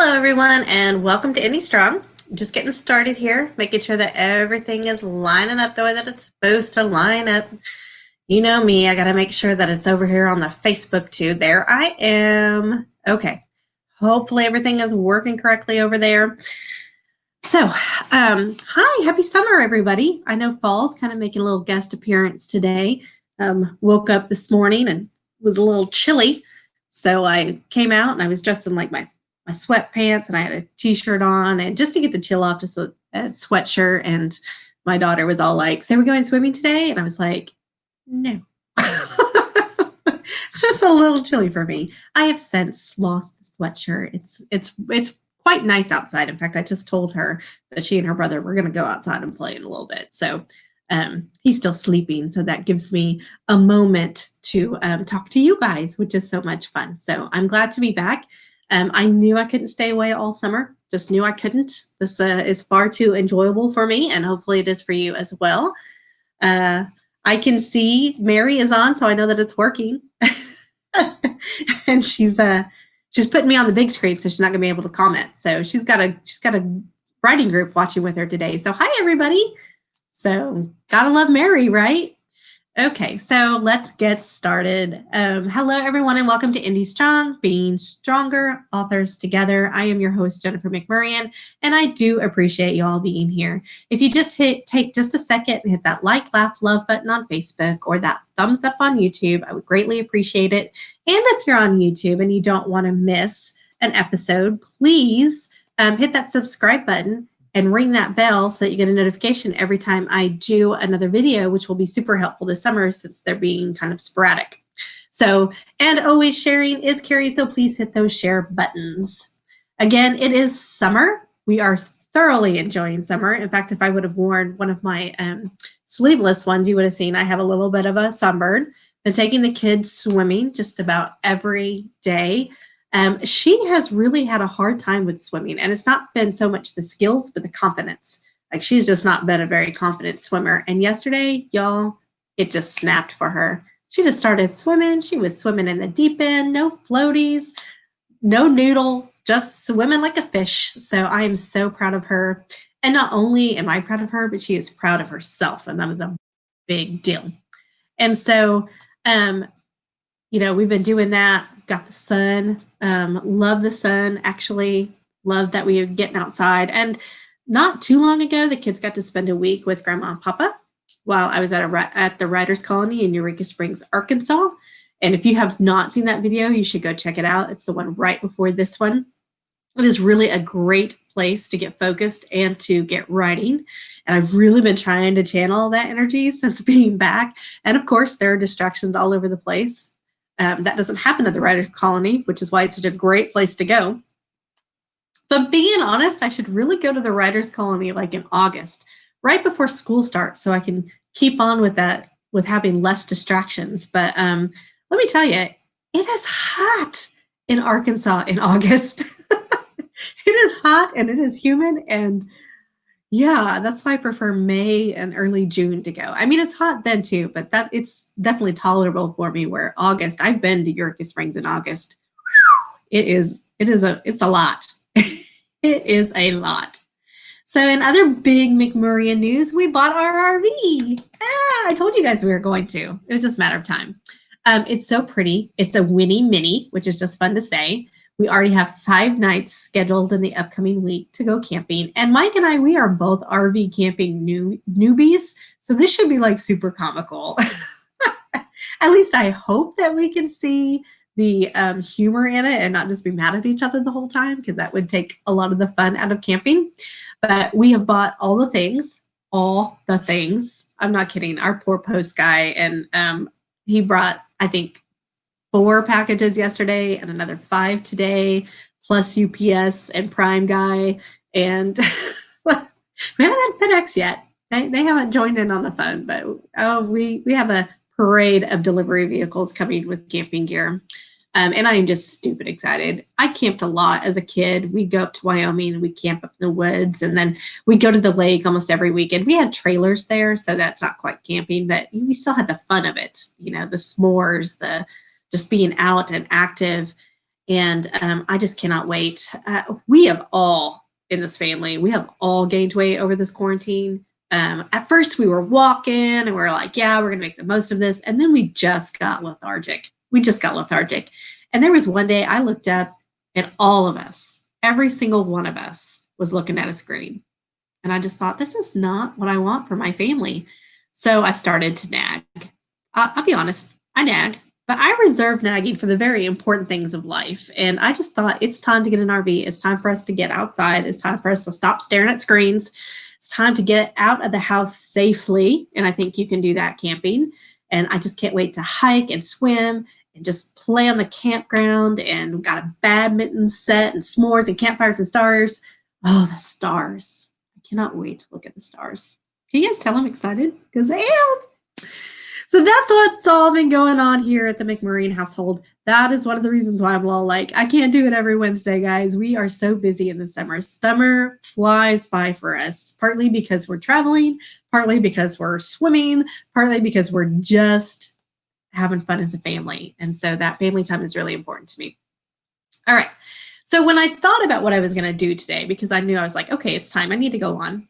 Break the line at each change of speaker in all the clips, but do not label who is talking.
Hello, everyone, and welcome to Indie Strong. Just getting started here, making sure that everything is lining up the way that it's supposed to line up. You know me, I got to make sure that it's over here on the Facebook too. There I am. Okay. Hopefully everything is working correctly over there. So, hi, happy summer, everybody. I know fall's kind of making a little guest appearance today. Woke up this morning and was a little chilly. So I came out and I was dressed in like my sweatpants and I had a t-shirt on and just to get the chill off, just a sweatshirt. And my daughter was all like, so we're going swimming today? And I was like, no. It's just a little chilly for me. I have since lost the sweatshirt. It's quite nice outside. In fact, I just told her that she and her brother were going to go outside and play in a little bit. So he's still sleeping. So that gives me a moment to talk to you guys, which is so much fun. So I'm glad to be back. I knew I couldn't stay away all summer. Just knew I couldn't. This is far too enjoyable for me, and hopefully it is for you as well. I can see Mary is on, so I know that it's working. And she's putting me on the big screen, so she's not gonna be able to comment. So she's got a writing group watching with her today. So hi everybody. So gotta love Mary, right? Okay, so let's get started. Hello, everyone, and welcome to Indie Strong, Being Stronger Authors Together. I am your host, Jennifer McMurrian, and I do appreciate you all being here. If you just take just a second and hit that like, laugh, love button on Facebook or that thumbs up on YouTube, I would greatly appreciate it. And if you're on YouTube and you don't want to miss an episode, please hit that subscribe button and ring that bell so that you get a notification every time I do another video, which will be super helpful this summer since they're being kind of sporadic. So, and always sharing is caring, so please hit those share buttons. Again, it is summer. We are thoroughly enjoying summer. In fact, if I would have worn one of my sleeveless ones, you would have seen I have a little bit of a sunburn. Been taking the kids swimming just about every day. She has really had a hard time with swimming, and it's not been so much the skills, but the confidence. Like she's just not been a very confident swimmer. And yesterday, y'all, it just snapped for her. She just started swimming. She was swimming in the deep end, no floaties, no noodle, just swimming like a fish. So I am so proud of her. And not only am I proud of her, but she is proud of herself. And that was a big deal. And so, we've been doing that. Got the sun. Love the sun, actually. Love that we are getting outside. And not too long ago, the kids got to spend a week with Grandma and Papa while I was at the Writers Colony in Eureka Springs, Arkansas. And if you have not seen that video, you should go check it out. It's the one right before this one. It is really a great place to get focused and to get writing. And I've really been trying to channel that energy since being back. And of course, there are distractions all over the place. That doesn't happen at the Writers Colony, which is why it's such a great place to go. But being honest, I should really go to the Writers Colony like in August, right before school starts, so I can keep on with that, with having less distractions. But let me tell you, it is hot in Arkansas in August. It is hot and it is humid, and yeah, that's why I prefer May and early June to go. I mean, it's hot then too, but it's definitely tolerable for me. Where August, I've been to Eureka Springs in August. It's a lot. It is a lot. So in other big McMurrian news, we bought our RV. I told you guys we were going to. It was just a matter of time. It's so pretty. It's a Winnie Mini, which is just fun to say. We already have 5 nights scheduled in the upcoming week to go camping. And Mike and I, we are both RV camping newbies. So this should be like super comical. At least I hope that we can see the humor in it and not just be mad at each other the whole time, because that would take a lot of the fun out of camping. But we have bought all the things. I'm not kidding. Our poor post guy, and he brought, I think, 4 packages yesterday and another 5 today, plus UPS and Prime Guy. And we haven't had FedEx yet. They haven't joined in on the fun, but we have a parade of delivery vehicles coming with camping gear. And I am just stupid excited. I camped a lot as a kid. We'd go up to Wyoming and we'd camp up in the woods, and then we'd go to the lake almost every weekend. We had trailers there, so that's not quite camping, but we still had the fun of it. The s'mores, the just being out and active. And I just cannot wait. We have all in this family, we have all gained weight over this quarantine. At first, we were walking and we were like, yeah, we're going to make the most of this. And then we just got lethargic. We just got lethargic. And there was one day I looked up and all of us, every single one of us, was looking at a screen. And I just thought, this is not what I want for my family. So I started to nag. I'll be honest, I nag, but I reserve nagging for the very important things of life. And I just thought it's time to get an RV. It's time for us to get outside. It's time for us to stop staring at screens. It's time to get out of the house safely. And I think you can do that camping. And I just can't wait to hike and swim and just play on the campground. And we've got a badminton set and s'mores and campfires and stars. Oh, the stars. I cannot wait to look at the stars. Can you guys tell I'm excited? Because I am. So that's what's all been going on here at the McMurray household. That is one of the reasons why I'm all like, I can't do it every Wednesday, guys. We are so busy in the summer. Summer flies by for us, partly because we're traveling, partly because we're swimming, partly because we're just having fun as a family. And so that family time is really important to me. All right. So when I thought about what I was going to do today, because I knew I was like, okay, it's time. I need to go on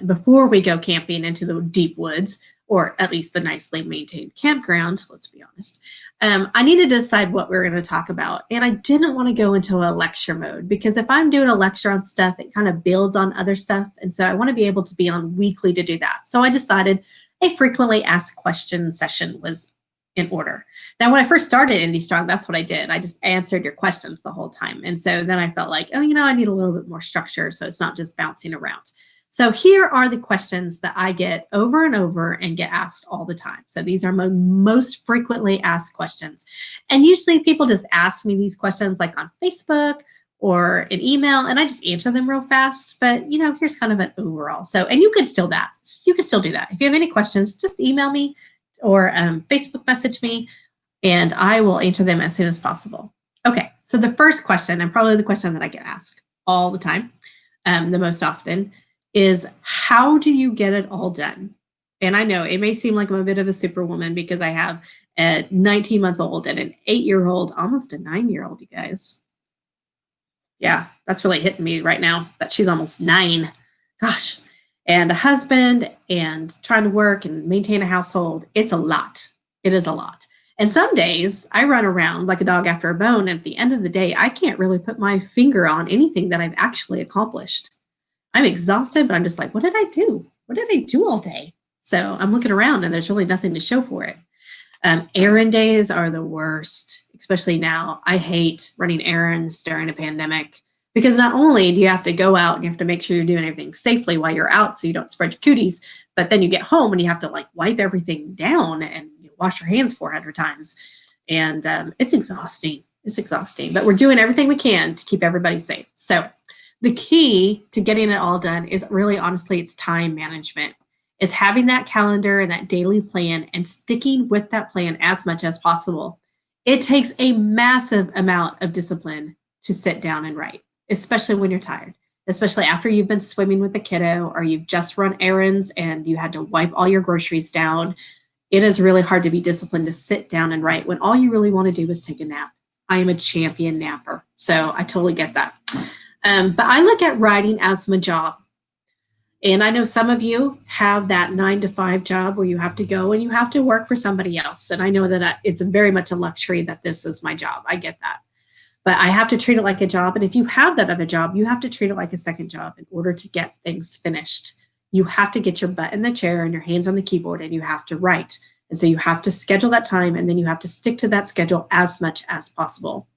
before we go camping into the deep woods, or at least the nicely maintained campground, let's be honest. I needed to decide what we were going to talk about. And I didn't want to go into a lecture mode, because if I'm doing a lecture on stuff, it kind of builds on other stuff. And so I want to be able to be on weekly to do that. So I decided a frequently asked questions session was in order. Now, when I first started Indie Strong, that's what I did. I just answered your questions the whole time. And so then I felt like, oh, I need a little bit more structure, so it's not just bouncing around. So here are the questions that I get over and over and get asked all the time. So these are my most frequently asked questions. And usually people just ask me these questions like on Facebook or an email, and I just answer them real fast. But here's kind of an overall. So, and you could still do that. If you have any questions, just email me or Facebook message me, and I will answer them as soon as possible. Okay, so the first question, and probably the question that I get asked all the time, the most often, is how do you get it all done? And I know it may seem like I'm a bit of a superwoman because I have a 19-month-old and an 8-year-old, almost a 9-year-old, you guys. Yeah, that's really hitting me right now that she's almost 9. Gosh. And a husband and trying to work and maintain a household. It's a lot. It is a lot. And some days I run around like a dog after a bone. And at the end of the day, I can't really put my finger on anything that I've actually accomplished. I'm exhausted, but I'm just like, what did I do? What did I do all day? So I'm looking around and there's really nothing to show for it. Errand days are the worst, especially now. I hate running errands during a pandemic. Because not only do you have to go out and you have to make sure you're doing everything safely while you're out so you don't spread your cooties, but then you get home and you have to like wipe everything down and wash your hands 400 times. And it's exhausting. It's exhausting, but we're doing everything we can to keep everybody safe. So the key to getting it all done is really, honestly, it's time management. It's having that calendar and that daily plan and sticking with that plan as much as possible. It takes a massive amount of discipline to sit down and write, especially when you're tired, especially after you've been swimming with the kiddo or you've just run errands and you had to wipe all your groceries down. It is really hard to be disciplined to sit down and write when all you really want to do is take a nap. I am a champion napper, so I totally get that. But I look at writing as my job. And I know some of you have that 9-to-5 job where you have to go and you have to work for somebody else. And I know that it's very much a luxury that this is my job. I get that. But I have to treat it like a job. And if you have that other job, you have to treat it like a second job in order to get things finished. You have to get your butt in the chair and your hands on the keyboard and you have to write. And so you have to schedule that time and then you have to stick to that schedule as much as possible.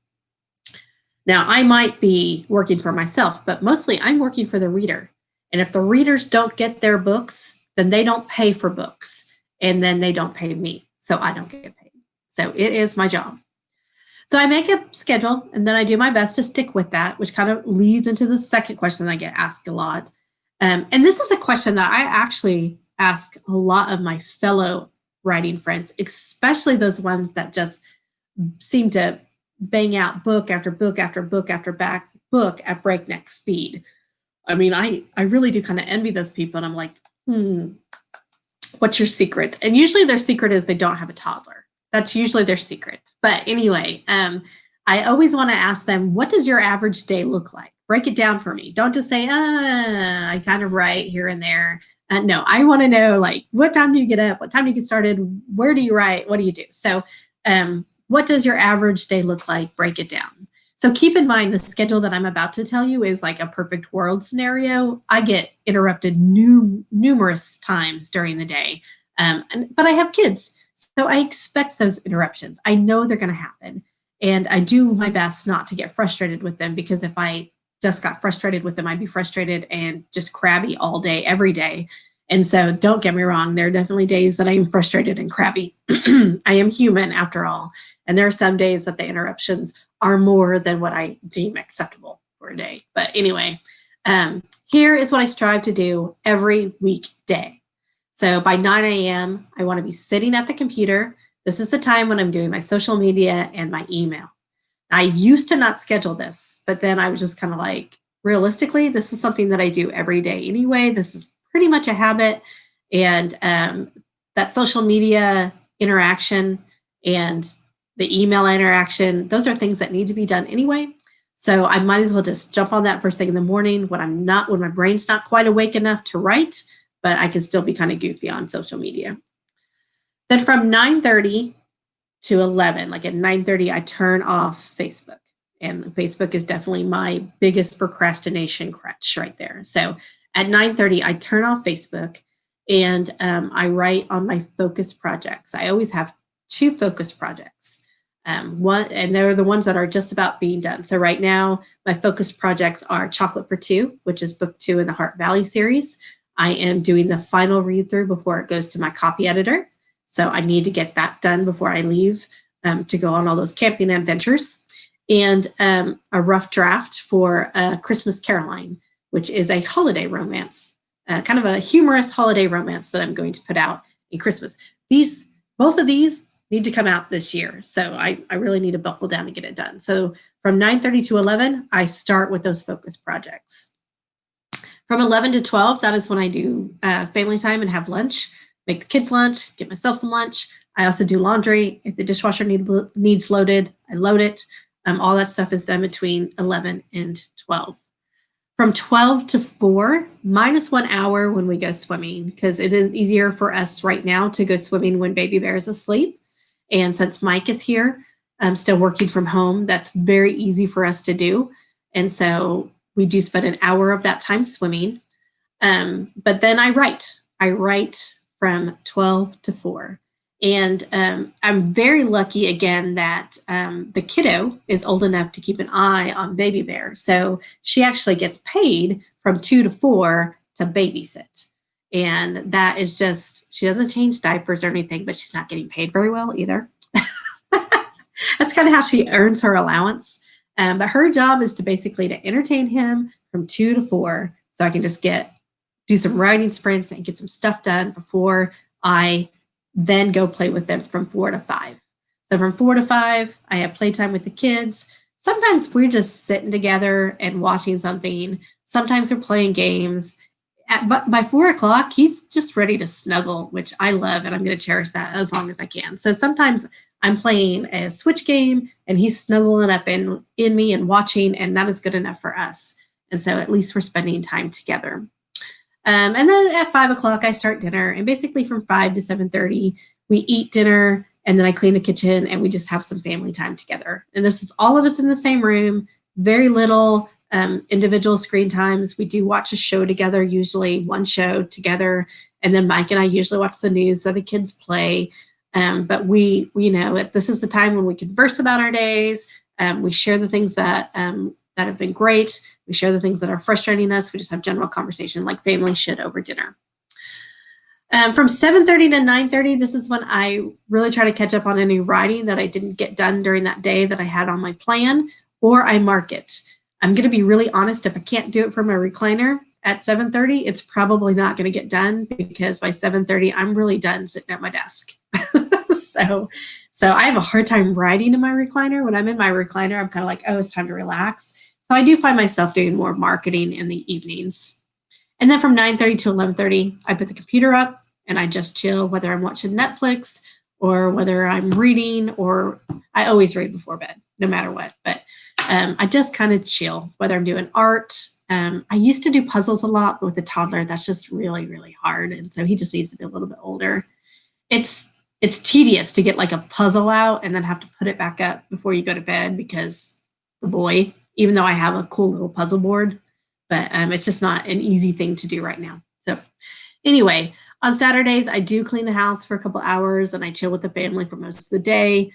Now, I might be working for myself, but mostly I'm working for the reader. And if the readers don't get their books, then they don't pay for books. And then they don't pay me. So I don't get paid. So it is my job. So I make a schedule and then I do my best to stick with that, which kind of leads into the second question I get asked a lot. And this is a question that I actually ask a lot of my fellow writing friends, especially those ones that just seem to bang out book after book after book after back book at breakneck speed. I mean, I really do kind of envy those people. And I'm like, what's your secret? And usually their secret is they don't have a toddler. That's usually their secret. But anyway, I I always want to ask them, what does your average day look like? Break it down for me. Don't just say, I kind of write here and there. No, I want to know, like, what time do you get up? What time do you get started? Where do you write? What do you do? So what does your average day look like? Break it down. So keep in mind the schedule that I'm about to tell you is like a perfect world scenario. I get interrupted numerous times during the day, but I have kids. So I expect those interruptions. I know they're going to happen. And I do my best not to get frustrated with them, because if I just got frustrated with them, I'd be frustrated and just crabby all day, every day. And so don't get me wrong, there are definitely days that I am frustrated and crabby. I am human after all. And there are some days that the interruptions are more than what I deem acceptable for a day. But anyway, here is what I strive to do every weekday. So by 9 a.m., I want to be sitting at the computer. This is the time when I'm doing my social media and my email. I used to not schedule this, but then I was just kind of like, realistically, this is something that I do every day anyway. This is pretty much a habit. And that social media interaction and the email interaction, those are things that need to be done anyway. So I might as well just jump on that first thing in the morning when my brain's not quite awake enough to write, but I can still be kind of goofy on social media. Then from 9:30 to 11, like at 9:30, I turn off Facebook. And Facebook is definitely my biggest procrastination crutch right there. So at 9:30, I turn off Facebook and I write on my focus projects. I always have 2 focus projects. And they're the ones that are just about being done. So right now, my focus projects are Chocolate for Two, which is book 2 in the Heart Valley series. I am doing the final read through before it goes to my copy editor. So I need to get that done before I leave to go on all those camping adventures. And a rough draft for Christmas Caroline, which is a holiday romance, kind of a humorous holiday romance that I'm going to put out in Christmas. Both of these need to come out this year. So I really need to buckle down and get it done. So from 9:30 to 11, I start with those focus projects. From 11 to 12, that is when I do family time and have lunch, make the kids lunch, get myself some lunch. I also do laundry. If the dishwasher needs loaded, I load it. All that stuff is done between 11 and 12. From 12 to 4, minus 1 hour when we go swimming, because it is easier for us right now to go swimming when baby bear is asleep. And since Mike is here, I'm still working from home, that's very easy for us to do. And so we do spend an hour of that time swimming. But then I write. I write from 12 to 4. And I'm very lucky, again, that the kiddo is old enough to keep an eye on baby bear. So she actually gets paid from 2 to 4 to babysit. And that is just, she doesn't change diapers or anything, but she's not getting paid very well either. That's kind of how she earns her allowance. But her job is to basically to entertain him from 2 to 4. So I can just do some writing sprints and get some stuff done before I then go play with them from 4 to 5. So from 4 to 5, I have playtime with the kids. Sometimes we're just sitting together and watching something. Sometimes we're playing games. But by 4 o'clock, he's just ready to snuggle, which I love, and I'm going to cherish that as long as I can. So sometimes I'm playing a Switch game, and he's snuggling up in me and watching, and that is good enough for us. And so at least we're spending time together. And then at 5 o'clock, I start dinner. And basically from 5 to 7:30, we eat dinner, and then I clean the kitchen, and we just have some family time together. And this is all of us in the same room, very little individual screen times. We do watch a show together, usually one show together. And then Mike and I usually watch the news, so the kids play. But we know this is the time when we converse about our days. We share the things that have been great. We share the things that are frustrating us. We just have general conversation like family should over dinner. From 7:30 to 9:30, this is when I really try to catch up on any writing that I didn't get done during that day that I had on my plan, or I mark it. I'm going to be really honest, if I can't do it from my recliner at 7:30, it's probably not going to get done, because by 7:30, I'm really done sitting at my desk. So I have a hard time writing in my recliner. When I'm in my recliner, I'm kind of like, oh, it's time to relax. So I do find myself doing more marketing in the evenings. And then from 9:30 to 11:30, I put the computer up and I just chill, whether I'm watching Netflix or whether I'm reading, or I always read before bed. no matter what. But I just kind of chill, whether I'm doing art. I used to do puzzles a lot, but with a toddler, that's just really, really hard. And so he just needs to be a little bit older. It's tedious to get like a puzzle out and then have to put it back up before you go to bed because the boy, even though I have a cool little puzzle board, but it's just not an easy thing to do right now. So anyway, on Saturdays, I do clean the house for a couple hours and I chill with the family for most of the day.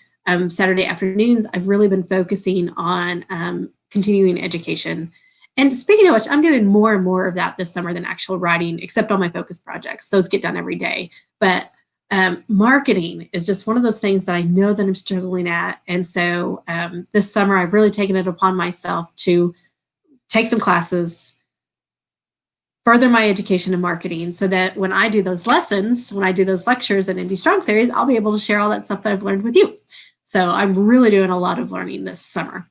Saturday afternoons, I've really been focusing on continuing education. And speaking of which, I'm doing more and more of that this summer than actual writing, except on my focus projects. Those get done every day. But marketing is just one of those things that I know that I'm struggling at. And so this summer, I've really taken it upon myself to take some classes, further my education in marketing so that when I do those lessons, when I do those lectures in Indie Strong series, I'll be able to share all that stuff that I've learned with you. So I'm really doing a lot of learning this summer.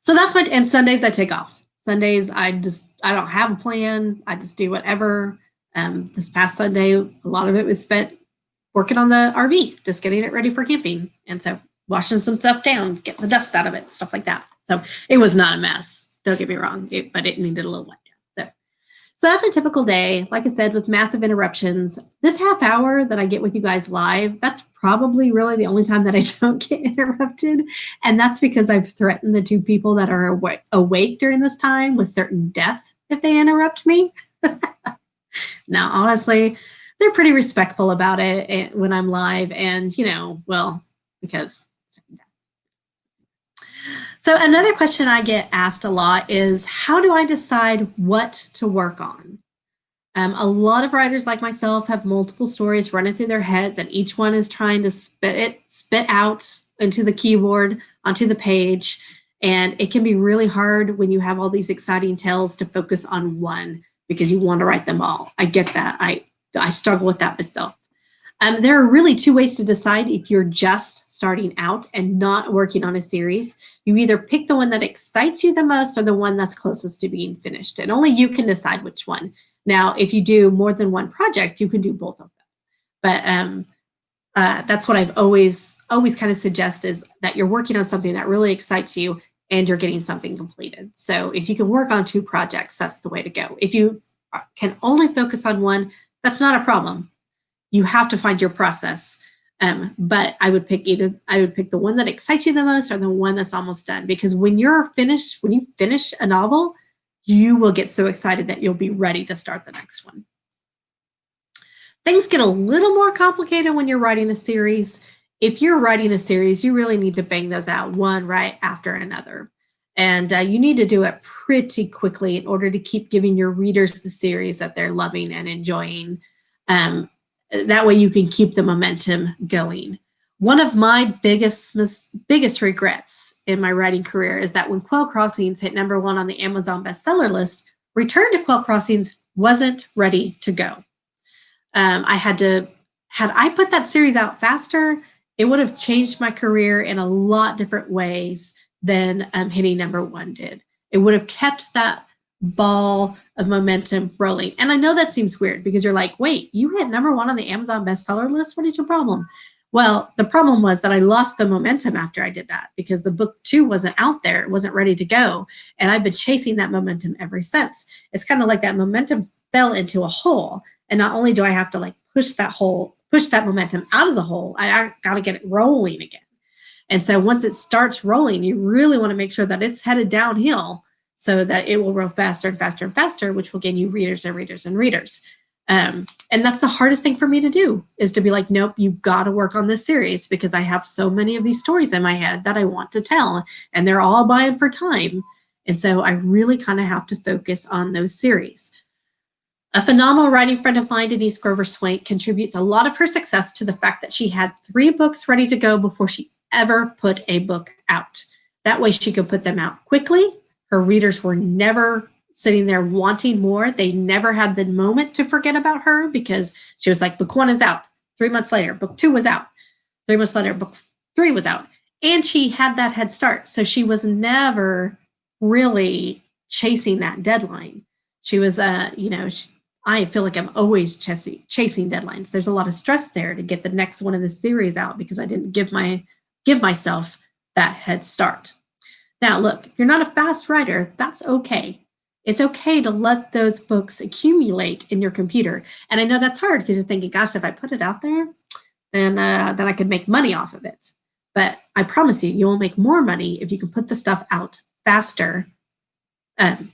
So that's my, and Sundays I take off. Sundays I don't have a plan. I just do whatever. This past Sunday, a lot of it was spent working on the RV, just getting it ready for camping. And so washing some stuff down, getting the dust out of it, stuff like that. So it was not a mess. Don't get me wrong, but it needed a little wipe down. So that's a typical day. Like I said, with massive interruptions. This half hour that I get with you guys live, that's probably really the only time that I don't get interrupted. And that's because I've threatened the two people that are awake during this time with certain death if they interrupt me. Now, honestly, they're pretty respectful about it when I'm live. And, well, because. So another question I get asked a lot is, how do I decide what to work on? A lot of writers like myself have multiple stories running through their heads, and each one is trying to spit out into the keyboard, onto the page. And it can be really hard when you have all these exciting tales to focus on one because you want to write them all. I get that. I struggle with that myself. There are really two ways to decide if you're just starting out and not working on a series. You either pick the one that excites you the most or the one that's closest to being finished, and only you can decide which one. Now, if you do more than one project, you can do both of them. But that's what I've always kind of suggest is that you're working on something that really excites you and you're getting something completed. So if you can work on two projects, that's the way to go. If you can only focus on one, that's not a problem. You have to find your process. But I would pick the one that excites you the most or the one that's almost done. Because when you finish a novel, you will get so excited that you'll be ready to start the next one. Things get a little more complicated when you're writing a series. If you're writing a series, you really need to bang those out one right after another. And you need to do it pretty quickly in order to keep giving your readers the series that they're loving and enjoying. That way you can keep the momentum going. One of my biggest regrets in my writing career is that when Quail Crossings hit #1 on the Amazon bestseller list, Return to Quail Crossings wasn't ready to go. Had I put that series out faster, it would have changed my career in a lot different ways than hitting #1 did. It would have kept that ball of momentum rolling. And I know that seems weird because you're like, wait, you hit #1 on the Amazon bestseller list? What is your problem? Well, the problem was that I lost the momentum after I did that because the book 2 wasn't out there. It wasn't ready to go. And I've been chasing that momentum ever since. It's kind of like that momentum fell into a hole. And not only do I have to push that momentum out of the hole, I got to get it rolling again. And so once it starts rolling, you really want to make sure that it's headed downhill so that it will roll faster and faster and faster, which will gain you readers and readers and readers. And that's the hardest thing for me to do, is to be like, nope, you've got to work on this series because I have so many of these stories in my head that I want to tell, and they're all vying for time. And so I really kind of have to focus on those series. A phenomenal writing friend of mine, Denise Grover Swank, contributes a lot of her success to the fact that she had 3 books ready to go before she ever put a book out. That way she could put them out quickly. Her readers were never sitting there wanting more. They never had the moment to forget about her because she was like, book 1 is out. 3 months later, book 2 was out. 3 months later, book 3 was out. And she had that head start. So she was never really chasing that deadline. She was, I feel like I'm always chasing deadlines. There's a lot of stress there to get the next one of the series out because I didn't give myself that head start. Now, look, if you're not a fast writer, that's okay. It's okay to let those books accumulate in your computer. And I know that's hard because you're thinking, gosh, if I put it out there, then I could make money off of it. But I promise you, you will make more money if you can put the stuff out faster, um,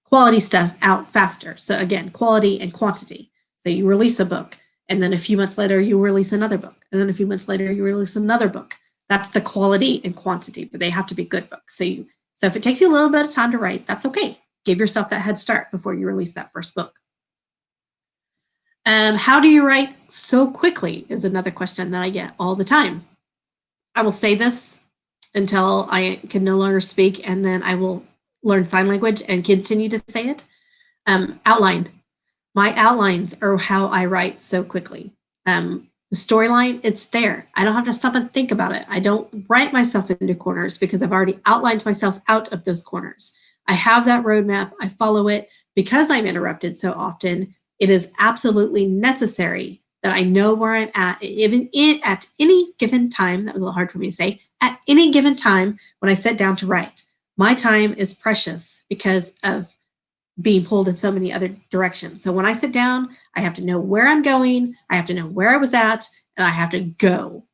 quality stuff out faster. So again, quality and quantity. So you release a book, and then a few months later, you release another book, and then a few months later, you release another book. That's the quality and quantity, but they have to be good books. So if it takes you a little bit of time to write, that's okay. Give yourself that head start before you release that first book. How do you write so quickly is another question that I get all the time. I will say this until I can no longer speak, and then I will learn sign language and continue to say it. Outline. My outlines are how I write so quickly. The storyline, it's there. I don't have to stop and think about it. I don't write myself into corners because I've already outlined myself out of those corners. I have that roadmap. I follow it. Because I'm interrupted so often, it is absolutely necessary that I know where I'm at, even at any given time. That was a little hard for me to say. At any given time when I sit down to write, my time is precious because of being pulled in so many other directions. So when I sit down, I have to know where I'm going, I have to know where I was at, and I have to go.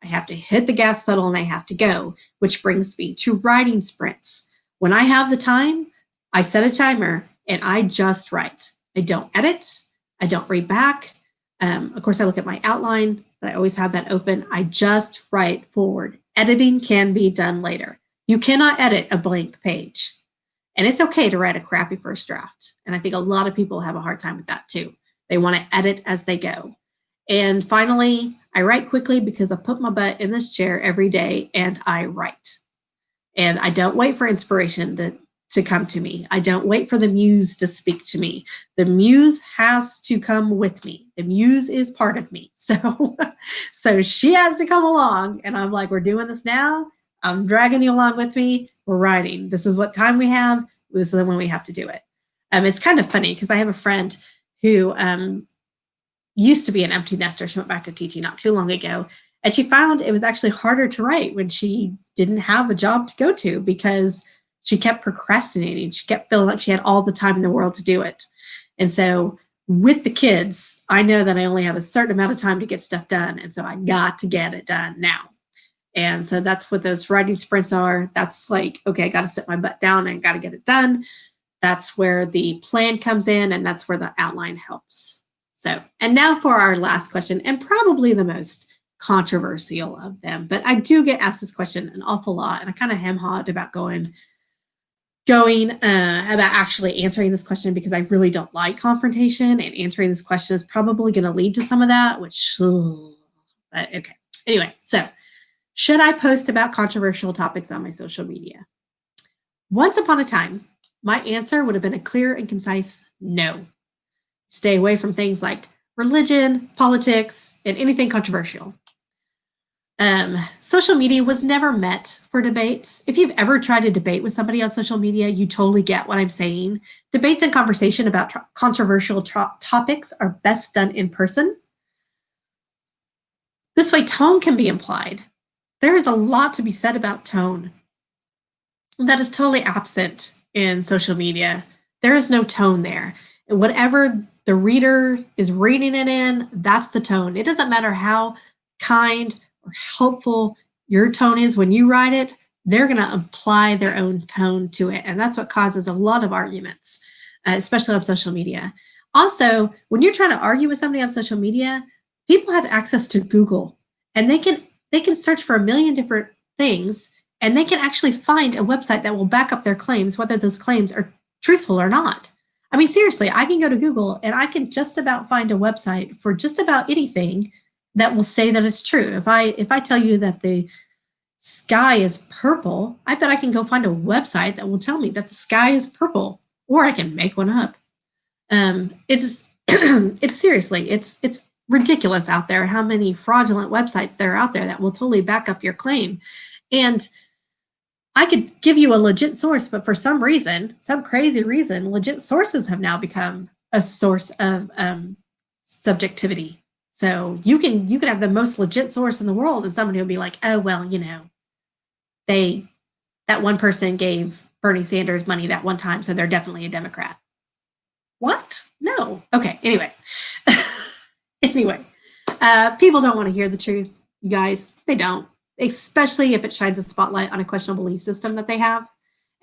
I have to hit the gas pedal and I have to go, which brings me to writing sprints. When I have the time, I set a timer and I just write. I don't edit, I don't read back. Of course, I look at my outline, but I always have that open. I just write forward. Editing can be done later. You cannot edit a blank page. And it's okay to write a crappy first draft. And I think a lot of people have a hard time with that too. They want to edit as they go. And finally, I write quickly because I put my butt in this chair every day and I write. And I don't wait for inspiration to come to me. I don't wait for the muse to speak to me. The muse has to come with me. The muse is part of me. So she has to come along. And I'm like, we're doing this now. I'm dragging you along with me. We're writing. This is what time we have. This is when we have to do it. It's kind of funny because I have a friend who used to be an empty nester. She went back to teaching not too long ago. And she found it was actually harder to write when she didn't have a job to go to because she kept procrastinating. She kept feeling like she had all the time in the world to do it. And so with the kids, I know that I only have a certain amount of time to get stuff done. And so I got to get it done now. And so that's what those writing sprints are. That's like, okay, I got to sit my butt down and got to get it done. That's where the plan comes in, and that's where the outline helps. So, and now for our last question, and probably the most controversial of them, but I do get asked this question an awful lot, and I kind of hem-hawed about going about actually answering this question because I really don't like confrontation, and answering this question is probably going to lead to some of that, which, but okay. Anyway, so should I post about controversial topics on my social media? Once upon a time, my answer would have been a clear and concise no. Stay away from things like religion, politics, and anything controversial. Social media was never meant for debates. If you've ever tried to debate with somebody on social media, you totally get what I'm saying. Debates and conversation about controversial topics are best done in person. This way, tone can be implied. There is a lot to be said about tone that is totally absent in social media. There is no tone there. Whatever the reader is reading it in, that's the tone. It doesn't matter how kind or helpful your tone is when you write it, they're going to apply their own tone to it. And that's what causes a lot of arguments, especially on social media. Also, when you're trying to argue with somebody on social media, people have access to Google, and they can search for a million different things, and they can actually find a website that will back up their claims, whether those claims are truthful or not. I mean, seriously, I can go to Google and I can just about find a website for just about anything that will say that it's true. If I tell you that the sky is purple, I bet I can go find a website that will tell me that the sky is purple, or I can make one up. It's it's seriously, it's ridiculous out there how many fraudulent websites there are out there that will totally back up your claim. And I could give you a legit source, but for some reason, some crazy reason, legit sources have now become a source of subjectivity. So you can have the most legit source in the world, and somebody will be like, "Oh well, that one person gave Bernie Sanders money that one time, so they're definitely a Democrat. What? No. Okay. Anyway. Anyway, people don't want to hear the truth, you guys. They don't, especially if it shines a spotlight on a questionable belief system that they have,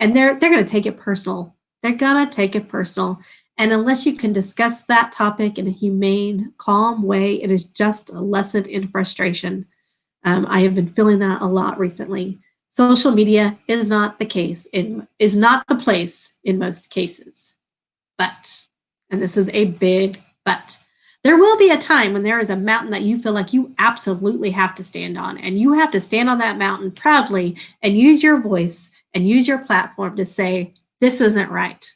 and they're going to take it personal. They're going to take it personal, and unless you can discuss that topic in a humane, calm way, it is just a lesson in frustration. I have been feeling that a lot recently. Social media is not the place in most cases. But, and this is a big but, there will be a time when there is a mountain that you feel like you absolutely have to stand on, and you have to stand on that mountain proudly and use your voice and use your platform to say, this isn't right.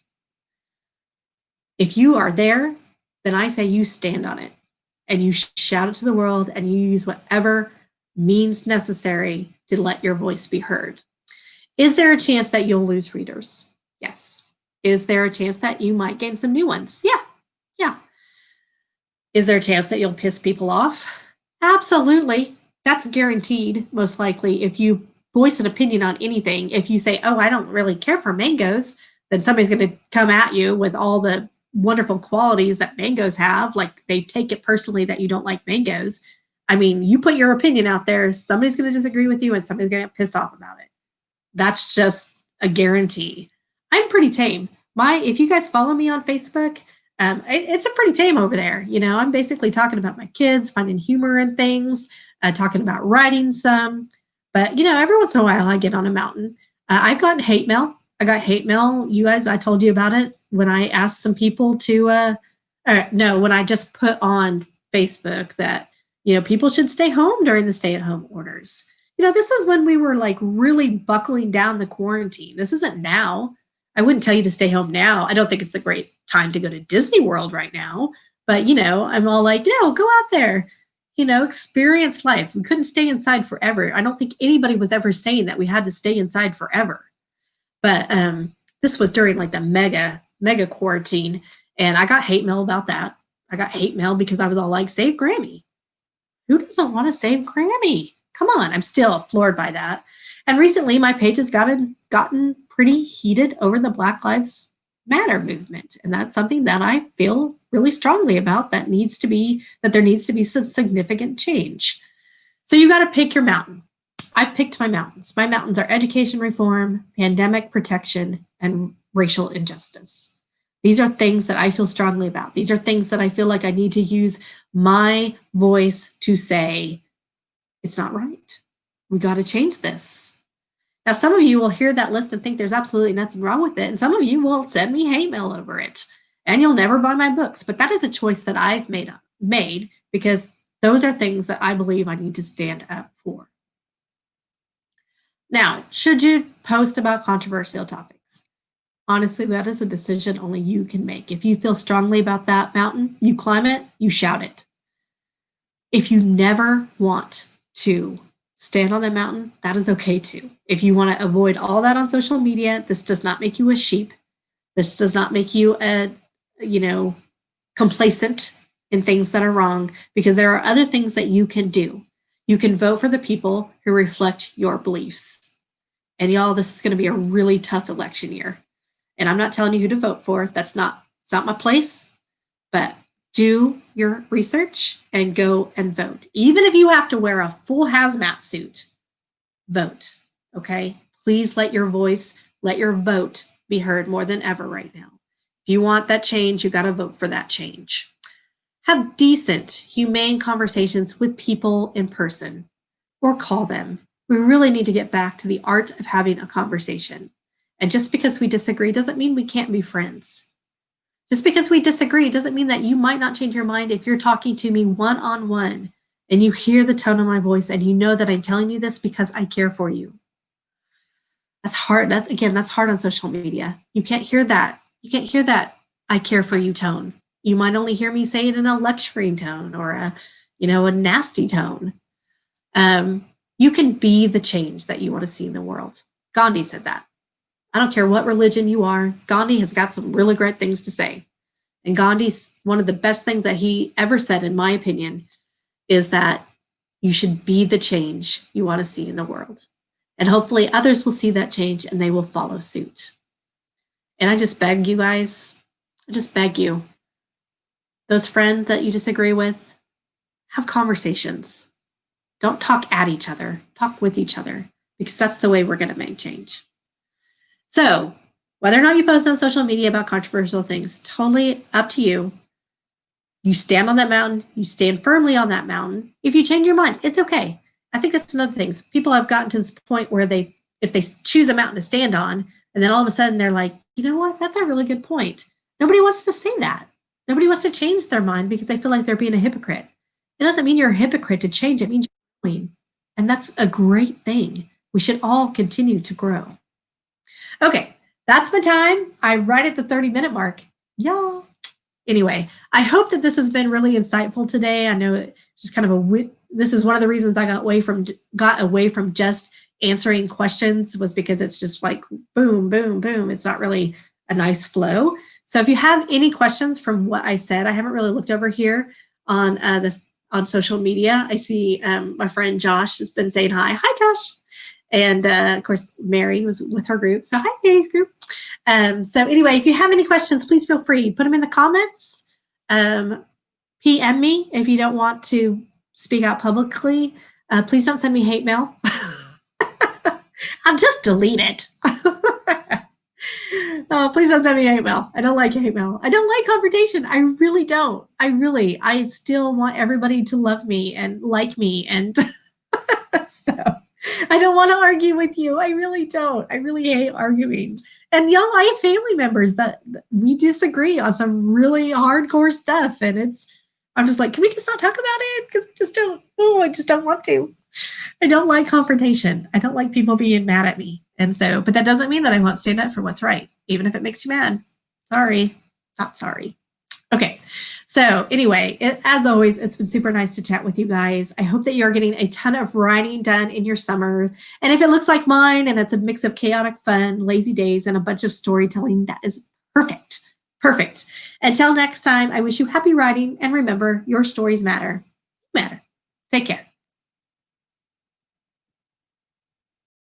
If you are there, then I say you stand on it and you shout it to the world and you use whatever means necessary to let your voice be heard. Is there a chance that you'll lose readers? Yes. Is there a chance that you might gain some new ones? Yeah. Is there a chance that you'll piss people off? Absolutely. That's guaranteed, most likely. If you voice an opinion on anything, if you say, oh, I don't really care for mangoes, then somebody's going to come at you with all the wonderful qualities that mangoes have. Like they take it personally that you don't like mangoes. I mean, you put your opinion out there, somebody's going to disagree with you and somebody's going to get pissed off about it. That's just a guarantee. I'm pretty tame. If you guys follow me on Facebook, it's a pretty tame over there. You know, I'm basically talking about my kids, finding humor in things, talking about writing some. But, you know, every once in a while I get on a mountain. I've gotten hate mail. I got hate mail. You guys, I told you about it when I asked some people to, when I just put on Facebook that, you know, people should stay home during the stay-at-home orders. You know, this is when we were like really buckling down the quarantine. This isn't now. I wouldn't tell you to stay home now. I don't think it's a great time to go to Disney World right now. But, you know, I'm all like, no, go out there, you know, experience life. We couldn't stay inside forever. I don't think anybody was ever saying that we had to stay inside forever. But this was during like the mega quarantine. And I got hate mail about that. I got hate mail because I was all like, save Grammy. Who doesn't want to save Grammy? Come on, I'm still floored by that. And recently, my page has gotten pretty heated over the Black Lives Matter movement, and that's something that I feel really strongly about. There needs to be some significant change. So you got to pick your mountain. I've picked my mountains. My mountains are education reform, pandemic protection, and racial injustice. These are things that I feel strongly about. These are things that I feel like I need to use my voice to say, it's not right. We got to change this. Now, some of you will hear that list and think there's absolutely nothing wrong with it. And some of you will send me hate mail over it. And you'll never buy my books. But that is a choice that I've made because those are things that I believe I need to stand up for. Now, should you post about controversial topics? Honestly, that is a decision only you can make. If you feel strongly about that mountain, you climb it, you shout it. If you never want to stand on the mountain, that is okay too. If you want to avoid all that on social media, this does not make you a sheep. This does not make you complacent in things that are wrong, because there are other things that you can do. You can vote for the people who reflect your beliefs. And y'all, this is going to be a really tough election year. And I'm not telling you who to vote for. It's not my place, but do your research and go and vote. Even if you have to wear a full hazmat suit, vote, okay? Please let your vote be heard more than ever right now. If you want that change, you got to vote for that change. Have decent, humane conversations with people in person or call them. We really need to get back to the art of having a conversation. And just because we disagree doesn't mean we can't be friends. Just because we disagree doesn't mean that you might not change your mind if you're talking to me one-on-one and you hear the tone of my voice and you know that I'm telling you this because I care for you. That's hard. That's hard on social media. You can't hear that. You can't hear that I care for you tone. You might only hear me say it in a lecturing tone or a nasty tone. You can be the change that you want to see in the world. Gandhi said that. I don't care what religion you are. Gandhi has got some really great things to say. And Gandhi's one of the best things that he ever said, in my opinion, is that you should be the change you want to see in the world. And hopefully others will see that change and they will follow suit. And I just beg you guys, I just beg you, those friends that you disagree with, have conversations. Don't talk at each other, talk with each other, because that's the way we're going to make change. So, whether or not you post on social media about controversial things, totally up to you. You stand on that mountain, you stand firmly on that mountain. If you change your mind, it's okay. I think that's another thing. People have gotten to this point where if they choose a mountain to stand on, and then all of a sudden they're like, you know what? That's a really good point. Nobody wants to say that. Nobody wants to change their mind because they feel like they're being a hypocrite. It doesn't mean you're a hypocrite to change. It means you're growing. And that's a great thing. We should all continue to grow. Okay, that's my time. I'm right at the 30-minute mark. Y'all. Anyway, I hope that this has been really insightful today. I know it's just kind of this is one of the reasons I got away from just answering questions, was because it's just like boom, boom, boom. It's not really a nice flow. So if you have any questions from what I said, I haven't really looked over here on social media. I see my friend Josh has been saying hi. Hi, Josh. And of course, Mary was with her group. So hi, Mary's group. So anyway, if you have any questions, please feel free. Put them in the comments. PM me if you don't want to speak out publicly. Please don't send me hate mail. I'll just delete it. Oh, please don't send me hate mail. I don't like hate mail. I don't like confrontation. I really don't. I still want everybody to love me and like me. And so I don't want to argue with you. I really don't. I really hate arguing. And y'all, I have family members that we disagree on some really hardcore stuff. And I'm just like, can we just not talk about it? Because I just don't want to. I don't like confrontation. I don't like people being mad at me. And so, but that doesn't mean that I won't stand up for what's right, even if it makes you mad. Sorry, not sorry. Okay. So anyway, as always, it's been super nice to chat with you guys. I hope that you're getting a ton of writing done in your summer. And if it looks like mine and it's a mix of chaotic fun, lazy days, and a bunch of storytelling, that is perfect. Perfect. Until next time, I wish you happy writing. And remember, your stories matter. Take care.